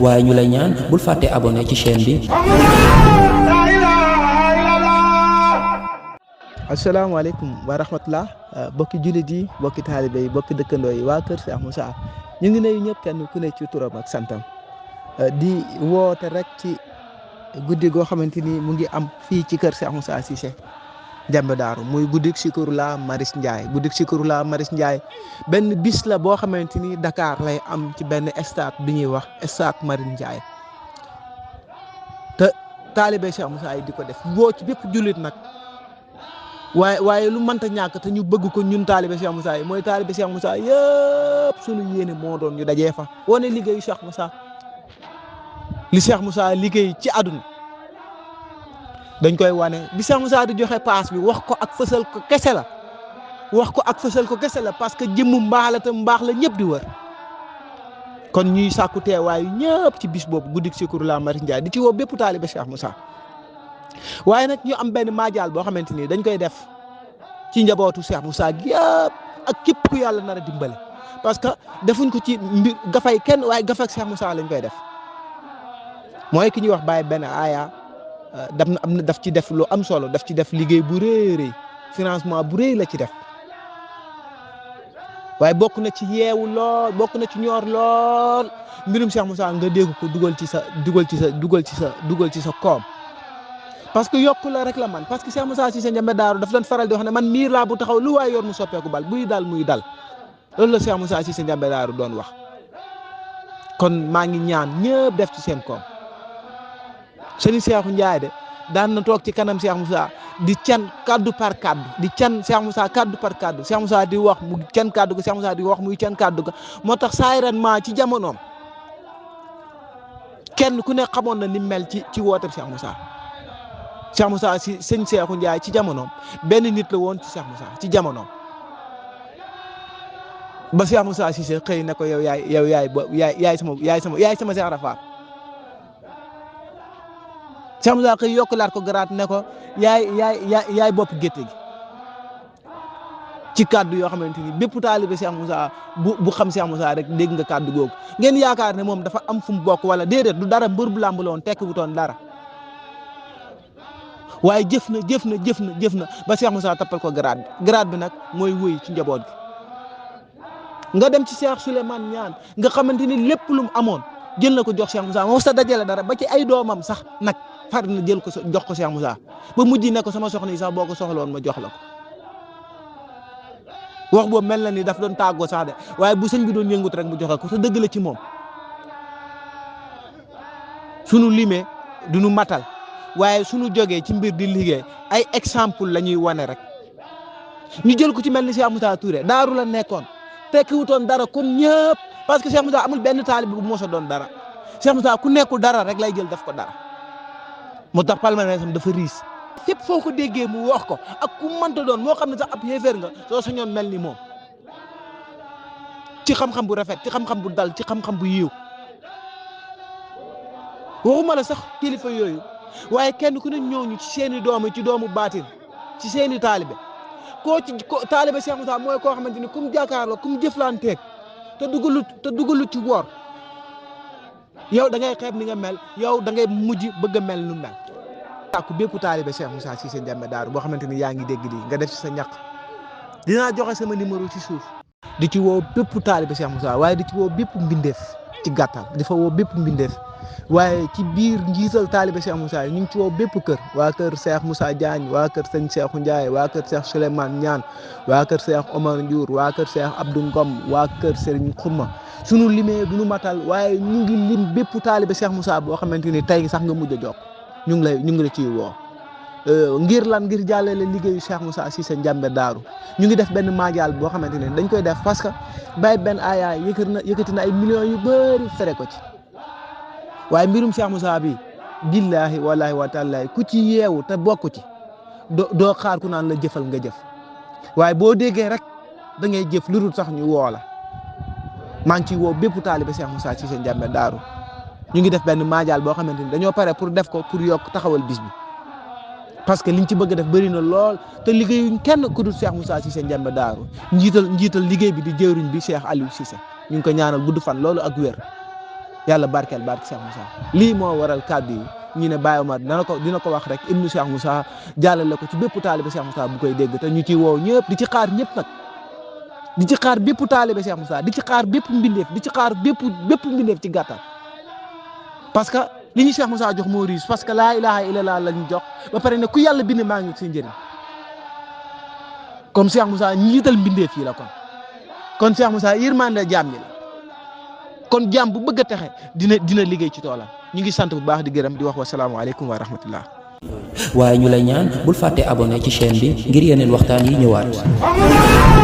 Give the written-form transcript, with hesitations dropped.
waaye ñu lay ñaan bul fàtte abonné ci chaîne bi. asalaamaaleykum wa rahmatullah bokki jullit yi bokki taalibe yi bokki dëkkandoo yi waa kër Cheikh Moussa ñu ngi nuyu ñëpp kenn ku ne ci turam ak santam di woote rek ci guddi goo xamante ni mu ngi am fii ci kër Cheikh Moussa Cissé Ndiamé Daaru muy guddik Zikroulah Maris Ndiaye guddik Zikroulah Maris Ndiaye benn bis la boo xamante ni Dakar lay am ci benn stade bi ñuy wax stade Maris Ndiaye te taalibe Cheikh Moussa yi di ko def woo ci bépp jullit nag. waaye lu mënta ñàkk te ñu bëgg ko ñun taalibe Cheikh Moussa yi mooy taalibe Cheikh Moussa yëpp sunu yéene moo doon ñu dajee fa wane liggéeyu Cheikh Moussa li Cheikh Moussa liggéey ci àdduna dañ koy wane bi Cheikh Moussa di joxe paas bi wax ko ak fësal ko kese la parce que jëmmu mbaax la te mbaax la ñëpp di wër kon ñuy sàkku teewaayu ñëpp ci bis boobu guddik Zikroulah Maris Ndiaye di ci woo bépp taalibe Cheikh Moussa waaye nag ñu am benn maajaal boo xamante ni dañ koy def ci njabootu Cheikh Moussa gi yëpp ak képp ku yàlla nar a dimbale parce que defuñ ko ci mbir gafay kenn waaye gafak Cheikh Moussa lañ koy def mooy ki ñuy wax Baye benn aaya daf ci def lu am solo daf ci def liggéey bu rëy financement bu rëy la ci def waaye bokk na ci yeewu lool bokk na ci ñoor lool mbirum Cheikh Moussa nga dégg ko dugal ci sa koom. parce que yokku la rek la man parce que Cheikh Moussa Cissé Ndiamé Daaru daf doon faral di wax ne man miir laa bu taxaw lu waay yor mu soppeeku bal buy dal muy dal loolu la Cheikh Moussa Cissé Ndiamé Daaru doon wax kon maa ngi ñaan ñëpp def ci seen koom sëñ Cheikh Ndiaye de daan na toog ci kanam Cheikh Moussa di can kaddu par kaddu di can Cheikh Moussa kaddu par kaddu Cheikh Moussa di wax mu can kaddu ga Cheikh Moussa di wax muy can kaddu ga moo tax saayran ci jamonoom kenn ku ne xamoon na ni mel ci wooteem Cheikh Moussa. Cheikh Moussa si sëñ Cheikhu Ndiaye ci jamonoom benn nit la woon ci Cheikh Moussa ci jamonoom ba Cheikh Moussa Cissé xëy na ko yow yaay sama Cheikh Rafaat Cheikh Moussa xëy yokkalaat ko garaat ne ko yaay bopp gétte gi ci kaddu yoo xamante ni bépp taalibe Cheikh Moussa bu xam Cheikh Moussa rek dégg nga kaddu googu ngeen yaakaar ne moom dafa am fu mu bokk wala déedéet du dara mbër bu làmb la woon tekk bu toon dara. waaye jëf na ba Cheikh Moussa tappal ko grade bi nag mooy wëy ci njaboot gi nga dem ci Cheikh Souleymane Niane nga xamante ni lépp lu mu amoon jël na ko jox Cheikh Moussa moo sa dajale dara ba ci ay doomam sax nag far na jël ko jox ko Cheikh Moussa ba mujj ne ko sama soxna yi sax boo ko soxla woon ma jox la ko wax boobu mel na ni daf doon tàggoo sax de waaye bu sëñ bi doon yëngut rek mu joxe ko te dëgg la ci moom sunu limee du nu matal. waaye suñu jógee ci mbir di liggéey ay exemple la ñuy wane rek ñu jël ko ci mel ni Cheikh Moussa Touré daaru la nekkoon tekki wutoon dara comme ñëpp parce que Cheikh Moussa amul benn taalib bu mos a doon dara Cheikh Moussa ku nekkul dara rek lay jël def ko dara moo tax palmarès am dafa riis fépp foo ko déggee mu wax ko ak ku mënta doon moo xam ne sax ab xéeféer nga soo sañoon mel ni moom ci xam-xam bu rafet ci xam-xam bu dal ci xam-xam bu yiw waxuma la sax kilifa yooyu. waaye kenn ku ne ñooñu ci seeni doom ci doomu baatin ci seeni taalibe taalibe Cheikh Moussa mooy koo xamante ni kum jàkkaarloo kum jëflanteeg te dugalut ci woor yow da ngay xeeb ni nga mel yow da ngay mujj bëgg a mel nu mel. ku bépp taalibe Cheikh Moussa Cissé Ndiamé Daaru boo xamante ni yaa ngi dégg di nga def ci sa ñaq dinaa joxe sama numéro ci suuf di ci woo bépp taalibe Cheikh Moussa waaye di ci woo bépp mbindeef ci gàttal di fa woo bépp mbindeef. waaye ci biir njiital taalibe Cheikh Moussa yi ñu ngi ci woo bépp kër waa kër Cheikh Moussa Diagne waa kër sëñ Cheikhu Ndiaye waa kër Cheikh Souleymane Niane waa kër Cheikh Omar Ndiour waa kër Cheikh Abdou Ngom waa kër Serigne Xuma sunu limee du nu matal waaye ñu ngi lim bépp taalibe Cheikh Moussa boo xamante ni tey sax nga mujj a jokk ñu ngi la ciy woo ngir ngir jàllale liggéeyu Cheikh Moussa Cissé Ndiamé Daaru ñu ngi def benn maajaal boo xamante ne dañ koy def parce que Baye benn aaya yëkkati na ay millions yu bëri fere ko ci waaye mbirum Cheikh Moussa bi billahi wallahi wa taala ku ci yeewu te bokk ci doo xaar ku naan la jëfal nga jëf waaye boo déggee rek da ngay jëf lu dul sax ñu woo la maa ngi ciy woo bépp taalibe Cheikh Moussa Cissé Ndiamé Daaru ñu ngi def benn maajaal boo xamante ni dañoo pare pour def ko pour yokk taxawal bis bi parce que liñ ci bëgg def bëri na lool te liggéeyuñ kenn ku dul Cheikh Moussa Cissé Ndiamé Daaru njiital liggéey bi di jëwriñ bi Cheikh Aliou Cissé ñu ngi ko ñaanal gudd fan loolu ak wér yàlla barkeel barke Cheikh Moussa lii moo waral kàddu yi ñu ne Baye Omar dina ko wax rek ibnu Cheikh Moussa jàllale ko ci bépp taalibe Cheikh Moussa bu koy dégg te ñu ci woow ñëpp di ci xaar ñëpp nag di ci xaar bépp taalibe Cheikh Moussa di ci xaar bépp mbindeef di ci xaar bépp mbindeef ci gàttal parce que li ñu Cheikh Moussa jox moo riis parce que laa ilaha illallah la ñu jox ba pare ne ku yàlla bind maa ngi si njëriñ comme Cheikh Moussa njiital mbindeef yi la kon Cheikh Moussa yërmande jaam ñi la kon jaam bu bëgg a texe dina liggéey ci toolam ñu ngi sant bu baax di gërëm di wax wasalaamaaleykum wa rahmatullah. waaye ñu lay ñaan bul fàtte abonné ci chaîne bi ngir yeneen waxtaan yi ñëwaat.